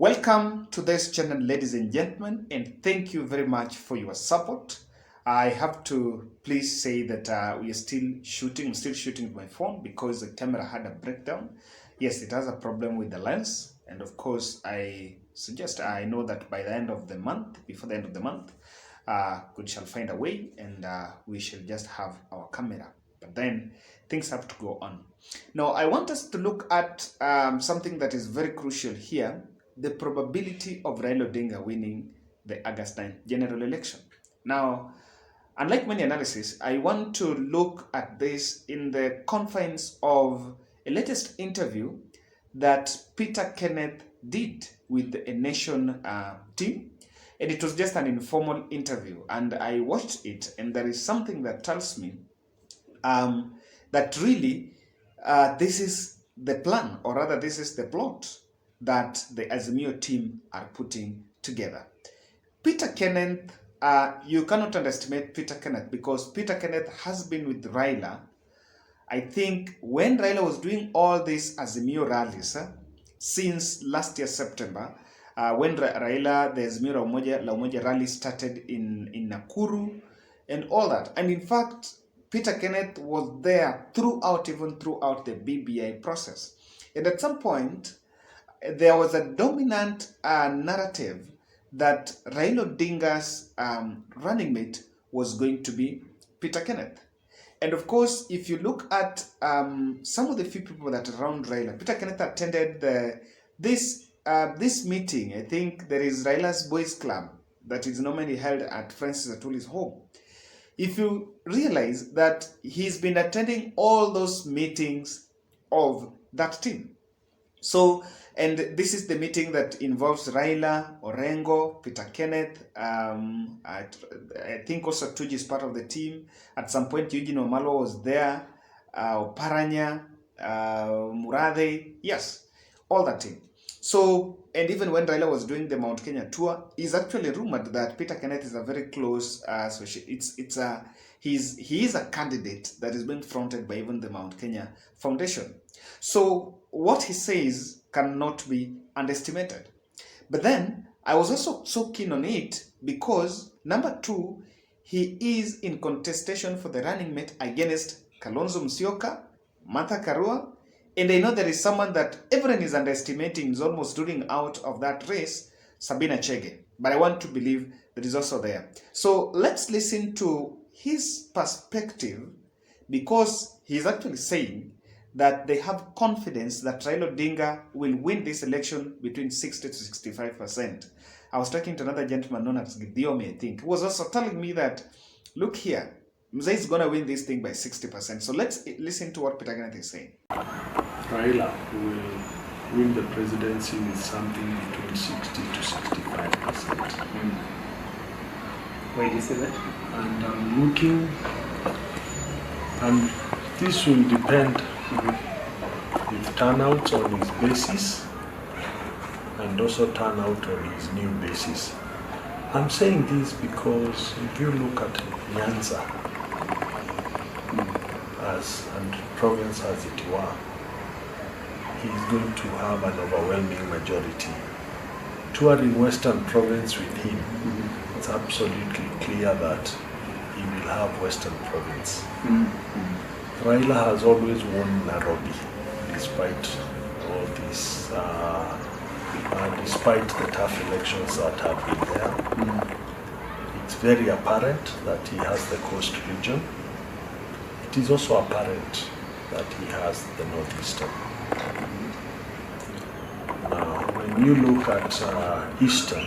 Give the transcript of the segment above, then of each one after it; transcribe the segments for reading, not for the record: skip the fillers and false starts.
Welcome to this channel, ladies and gentlemen, and thank you very much for your support. I have to please say that we are still shooting. I'm still shooting with my phone because the camera had a breakdown. Yes, it has a problem with the lens, and of course, I know that by the end of the month, before the end of the month, we shall find a way, and we shall just have our camera. But then things have to go on. Now, I want us to look at something that is very crucial here: the probability of Raila Odinga winning the August 9th general election. Now, unlike many analysis, I want to look at this in the confines of a latest interview that Peter Kenneth did with a Nation team. And it was just an informal interview. And I watched it, and there is something that tells me that really this is the plan, or rather this is the plot that the Azimio team are putting together. Peter Kenneth, you cannot underestimate Peter Kenneth, because Peter Kenneth has been with Raila. I think when Raila was doing all these Azimio rallies since last year September, when Raila, the Azimio La Umoja rally started in Nakuru and all that. And in fact, Peter Kenneth was there even throughout the BBI process. And at some point, there was a dominant narrative that Raila Odinga's running mate was going to be Peter Kenneth. And of course, if you look at some of the few people that are around Raila, Peter Kenneth attended this meeting. I think there is Raila's Boys Club that is normally held at Francis Atuli's home. If you realize that he's been attending all those meetings of that team. So, and this is the meeting that involves Raila, Orengo, Peter Kenneth, I think also Tuji is part of the team. At some point, Eugene Omalo was there, Oparanya, Murade, yes, all that team. So, and even when Raila was doing the Mount Kenya tour, it's actually rumored that Peter Kenneth is a very close associate. He is a candidate that is being fronted by even the Mount Kenya Foundation. So what he says cannot be underestimated. But then I was also so keen on it because, number two, he is in contestation for the running mate against Kalonzo Musyoka, Martha Karua, and I know there is someone that everyone is underestimating, is almost ruling out of that race, Sabina Chege. But I want to believe that is also there. So let's listen to his perspective, because he's actually saying that they have confidence that Raila Odinga will win this election between 60 to 65%. I was talking to another gentleman known as Gideome, I think, who was also telling me that, look here, Mzee is going to win this thing by 60%. So let's listen to what Peter Kenneth is saying. Raila will win the presidency with something between 60 to 65%. Why do you say that? And I'm looking, and this will depend with turnout on his basis and also turnout on his new basis. I'm saying this because if you look at Nyanza and province as it were, he's going to have an overwhelming majority. Touring Western Province with him, it's absolutely clear that he will have Western Province. Raila has always won Nairobi, despite all this, despite the tough elections that have been there. It's very apparent that he has the coast region. It is also apparent that he has the northeastern. Now, when you look at Eastern,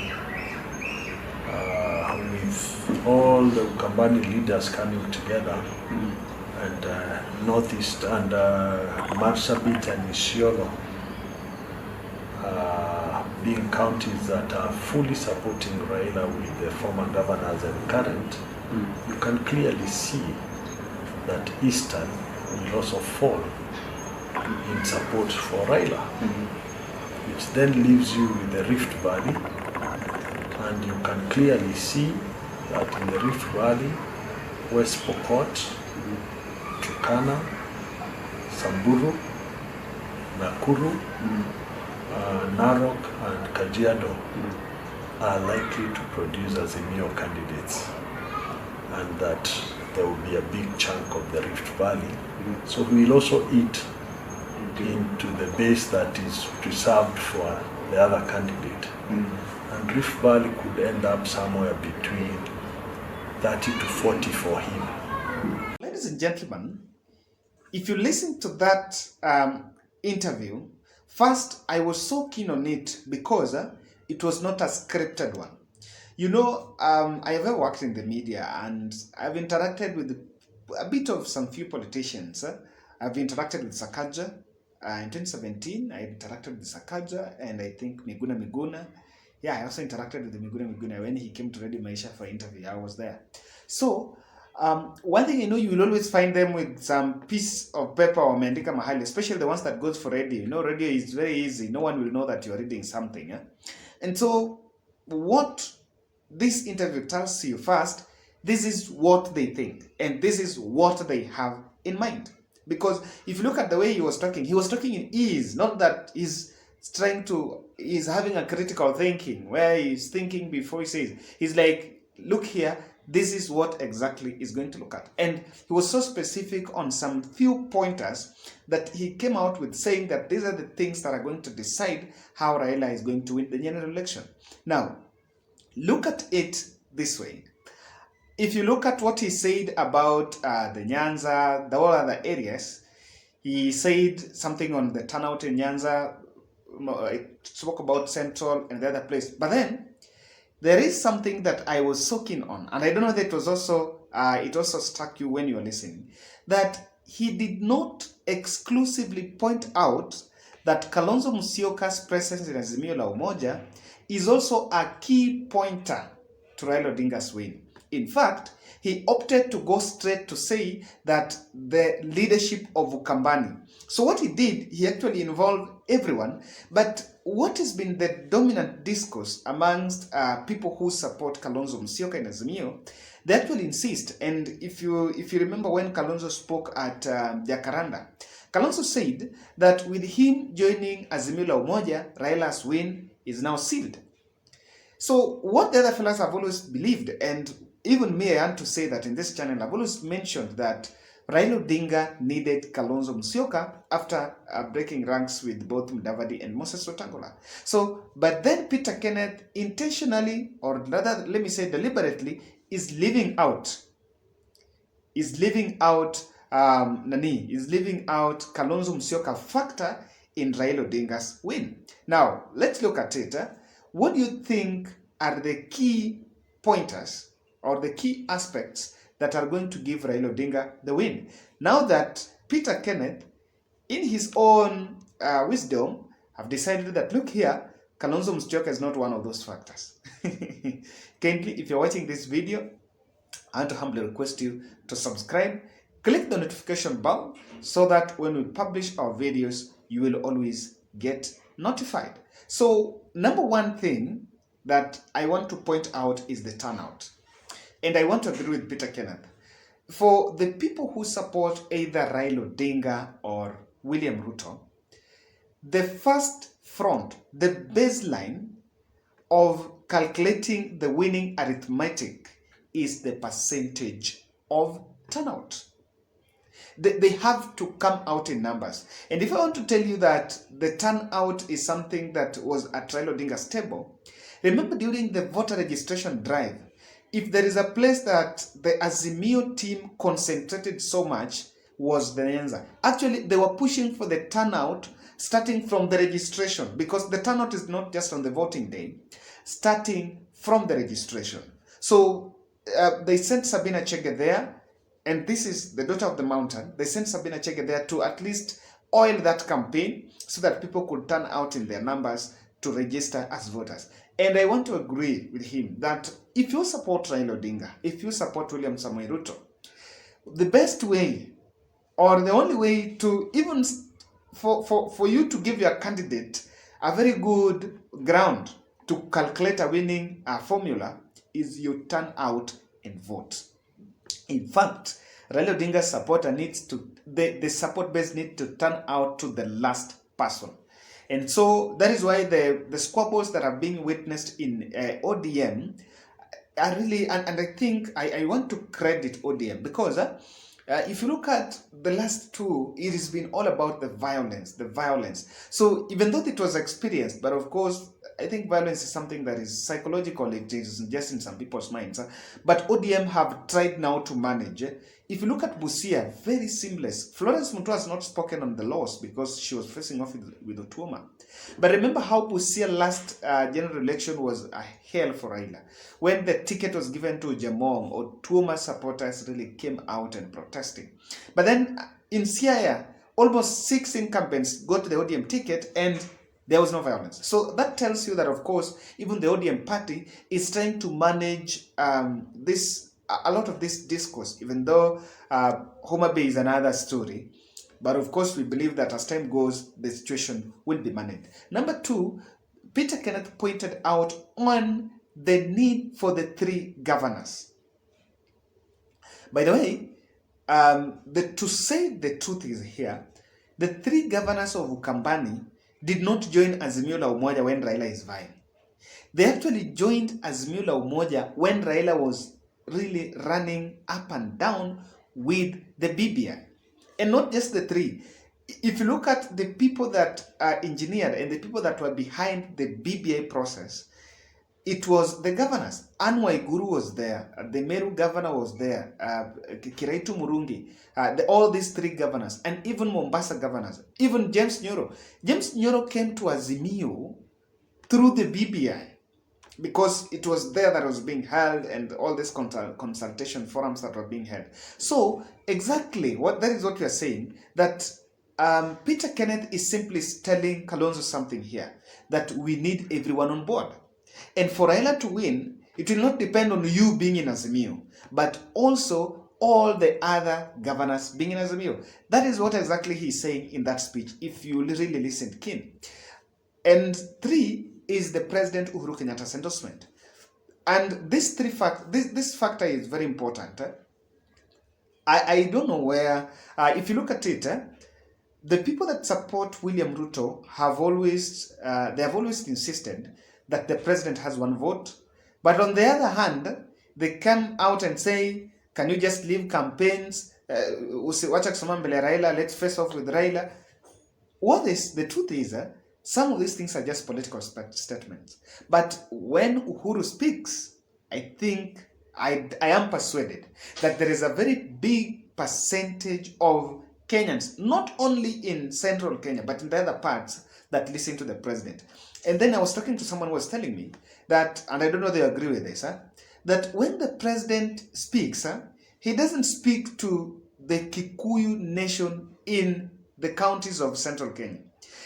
with all the Ukambani leaders coming together, and Northeast and Marsabit and Isiolo being counties that are fully supporting Raila with the former governors and current, you can clearly see that Eastern will also fall in support for Raila, which then leaves you with the Rift Valley, and you can clearly see that in the Rift Valley, West Pokot, Turkana, Samburu, Nakuru, Narok and Kajiado are likely to produce Azimio candidates, and that there will be a big chunk of the Rift Valley. So we will also eat into the base that is preserved for the other candidate. And Rift Valley could end up somewhere between 30 to 40 for him. Ladies and gentlemen, if you listen to that interview, first, I was so keen on it because it was not a scripted one. You know, I have worked in the media and I've interacted with a bit of some few politicians. I've interacted with Sakaja. In 2017, I interacted with Sakaja and I think Miguna. Yeah, I also interacted with Miguna when he came to Radio Maisha for interview. I was there. So, one thing you will always find them with some piece of paper or meandika mahali, especially the ones that goes for radio. You know, radio is very easy. No one will know that you're reading something. And so, what this interview tells you first, this is what they think. And this is what they have in mind. Because if you look at the way he was talking in ease, not that he's having a critical thinking, where he's thinking before he says. He's like, look here, this is what exactly is going to look at. And he was so specific on some few pointers that he came out with saying that these are the things that are going to decide how Raila is going to win the general election. Now, look at it this way. If you look at what he said about the Nyanza, the all other areas, he said something on the turnout in Nyanza, it spoke about Central and the other place. But then, there is something that I was so keen on, and I don't know that it also struck you when you were listening, that he did not exclusively point out that Kalonzo Musyoka's presence in Azimio la Umoja is also a key pointer to Raila Odinga's win. In fact, he opted to go straight to say that the leadership of Ukambani. So what he did, he actually involved everyone. But what has been the dominant discourse amongst people who support Kalonzo Musyoka in Azimio, they actually insist. And if you remember when Kalonzo spoke at Jacaranda, Kalonzo said that with him joining Azimio la Umoja, Raila's win is now sealed. So what the other fellows have always believed, and even me, I want to say that in this channel, I've always mentioned that Raila Odinga needed Kalonzo Musyoka after breaking ranks with both Mudavadi and Moses Wetangula. So, but then Peter Kenneth intentionally, or rather, let me say deliberately, is leaving out Kalonzo Musyoka factor in Raila Odinga's win. Now, let's look at it. What do you think are the key pointers or the key aspects that are going to give Raila Odinga the win? Now that Peter Kenneth, in his own wisdom, have decided that, look here, Kalonzo Musyoka is not one of those factors. Kindly, if you're watching this video, I want to humbly request you to subscribe, click the notification bell so that when we publish our videos, you will always get notified. So, number one thing that I want to point out is the turnout. And I want to agree with Peter Kenneth. For the people who support either Raila Odinga or William Ruto, the first front, the baseline of calculating the winning arithmetic is the percentage of turnout. They have to come out in numbers. And if I want to tell you that the turnout is something that was at Raila Odinga's table, remember during the voter registration drive, if there is a place that the Azimio team concentrated so much, was the Nyanza. Actually, they were pushing for the turnout starting from the registration, because the turnout is not just on the voting day, starting from the registration. So they sent Sabina Chege there, and this is the daughter of the mountain. They sent Sabina Chege there to at least oil that campaign so that people could turn out in their numbers to register as voters. And I want to agree with him that if you support Raila Odinga, if you support William Samoei Ruto, the best way or the only way to even for you to give your candidate a very good ground to calculate a winning formula is you turn out and vote. In fact, Raila Odinga's supporter needs to, the support base needs to turn out to the last person. And so that is why the squabbles that are being witnessed in ODM are really, and I think I want to credit ODM because if you look at the last two, it has been all about the violence. So even though it was experienced, but of course, I think violence is something that is psychological, it is just in some people's minds. But ODM have tried now to manage. If you look at Busia, very seamless. Florence Mutua has not spoken on the loss because she was facing off with Otuoma. But remember how Busia last general election was a hell for Raila. When the ticket was given to Jamong, Otuoma supporters really came out and protesting. But then in Siaya, almost 6 incumbents got the ODM ticket and there was no violence. So that tells you that, of course, even the ODM party is trying to manage a lot of this discourse, even though Homa Bay is another story. But of course, we believe that as time goes, the situation will be managed. Number 2, Peter Kenneth pointed out on the need for the 3 governors. By the way, to say the truth is here, the 3 governors of Ukambani did not join Azimio la Umoja when Raila is vying. They actually joined Azimio la Umoja when Raila was really running up and down with the BBI. And not just the 3. If you look at the people that are engineered and the people that were behind the BBI process, it was the governors. Anne Waiguru was there, the Meru governor was there, Kiraitu Murungi, all these 3 governors, and even Mombasa governors, even James Nyoro. James Nyoro came to Azimio through the BBI because it was there that was being held and all these consultation forums that were being held. So exactly that is what we are saying, that Peter Kenneth is simply telling Kalonzo something here, that we need everyone on board. And for Raila to win, it will not depend on you being in Azimio, but also all the other governors being in Azimio. That is what exactly he's saying in that speech, if you really listen keen. And 3 is the President Uhuru Kenyatta's endorsement. And this factor is very important. I don't know where, if you look at it, the people that support William Ruto have always insisted that the president has 1 vote. But on the other hand, they come out and say, can you just leave campaigns? Wacha kusema mbele Raila, let's face off with Raila. The truth is, some of these things are just political statements. But when Uhuru speaks, I think I am persuaded that there is a very big percentage of Kenyans, not only in central Kenya, but in the other parts, that listen to the president. And then I was talking to someone who was telling me that, and I don't know if they agree with this, that when the president speaks, he doesn't speak to the Kikuyu nation in the counties of central Kenya.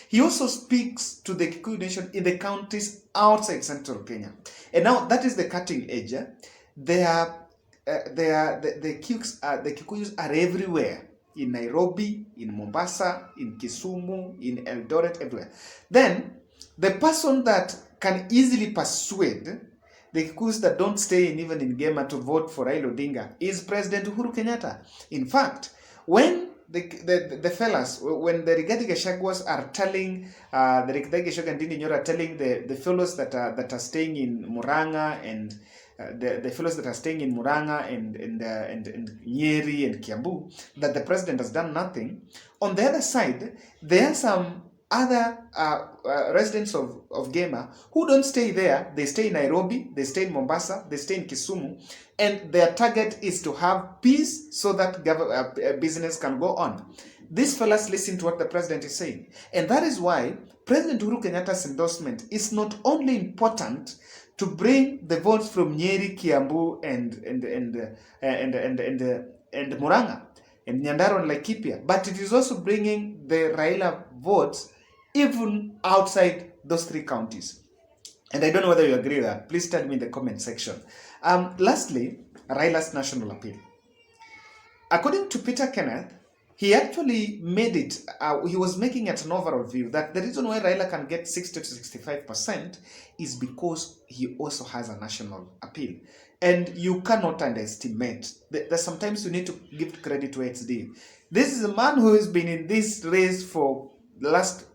He also speaks to the Kikuyu nation in the counties outside central Kenya. And now that is the cutting edge. The Kikuyus are everywhere. In Nairobi, in Mombasa, in Kisumu, in Eldoret, everywhere. Then, the person that can easily persuade the Kikuyus that don't stay even in Gema to vote for Raila Odinga is President Uhuru Kenyatta. In fact, when the fellas, when the Rigathi Gachagwas are telling, the Rigathi Gachagua and Ndindi Nyoro are telling the fellows that are staying in Murang'a and the fellows that are staying in Murang'a and Nyeri and Kiambu, that the president has done nothing. On the other side, there are some other residents of Gema who don't stay there. They stay in Nairobi, they stay in Mombasa, they stay in Kisumu, and their target is to have peace so that business can go on. These fellas listen to what the president is saying. And that is why President Uhuru Kenyatta's endorsement is not only important to bring the votes from Nyeri, Kiambu, and Murang'a, and Nyandarua and Laikipia, but it is also bringing the Raila votes even outside those 3 counties. And I don't know whether you agree with that. Please tell me in the comment section. Lastly, Raila's national appeal. According to Peter Kenneth, he actually made it, he was making it an overall view that the reason why Raila can get 60 to 65% is because he also has a national appeal. And you cannot underestimate. There's sometimes you need to give credit where it's due. This is a man who has been in this race for the last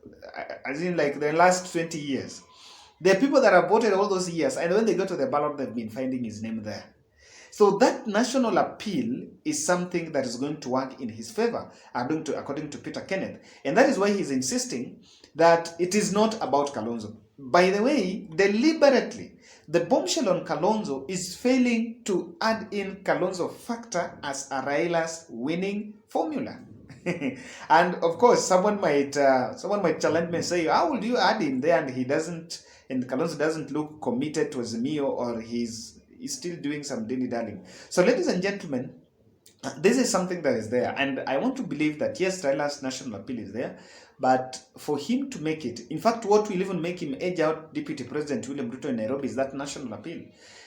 as in like the last 20 years. There are people that have voted all those years, and when they go to the ballot, they've been finding his name there. So that national appeal is something that is going to work in his favor, according to Peter Kenneth. And that is why he's insisting that it is not about Kalonzo. By the way, deliberately, the bombshell on Kalonzo is failing to add in Kalonzo factor as a Raila's winning formula. And of course, someone might challenge me and say, how would you add him there and Kalonzo doesn't look committed to Azimio, or he's still doing some dilly-dallying. So ladies and gentlemen, this is something that is there, and I want to believe that yes, Raila's national appeal is there, but for him to make it, in fact, what will even make him edge out Deputy President William Ruto in Nairobi is that national appeal.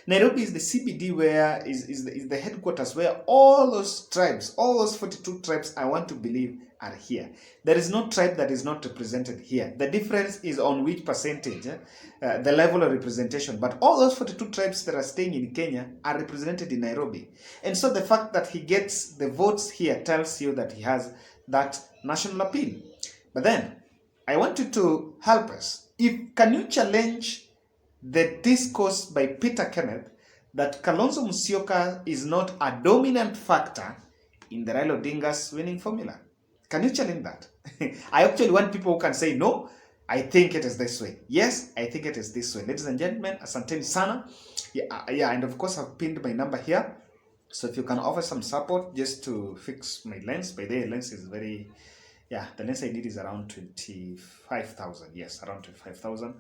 Nairobi is the CBD, where is the headquarters where all those tribes, all those 42 tribes, I want to believe, are here. There is no tribe that is not represented here. The difference is on which percentage, the level of representation. But all those 42 tribes that are staying in Kenya are represented in Nairobi. And so the fact that he gets the votes here tells you that he has that national appeal. But then, I want you to help us. Can you challenge the discourse by Peter Kenneth that Kalonzo Musyoka is not a dominant factor in the Raila Odinga's winning formula? Can you challenge that? I actually want people who can say, no, I think it is this way. Yes, I think it is this way. Ladies and gentlemen, asanteni sana. Yeah, and of course I've pinned my number here. So if you can offer some support just to fix my lens. By the way, lens is very, the lens I need is around 25,000. Yes, around 25,000.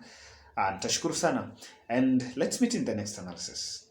And tashukuru sana. And let's meet in the next analysis.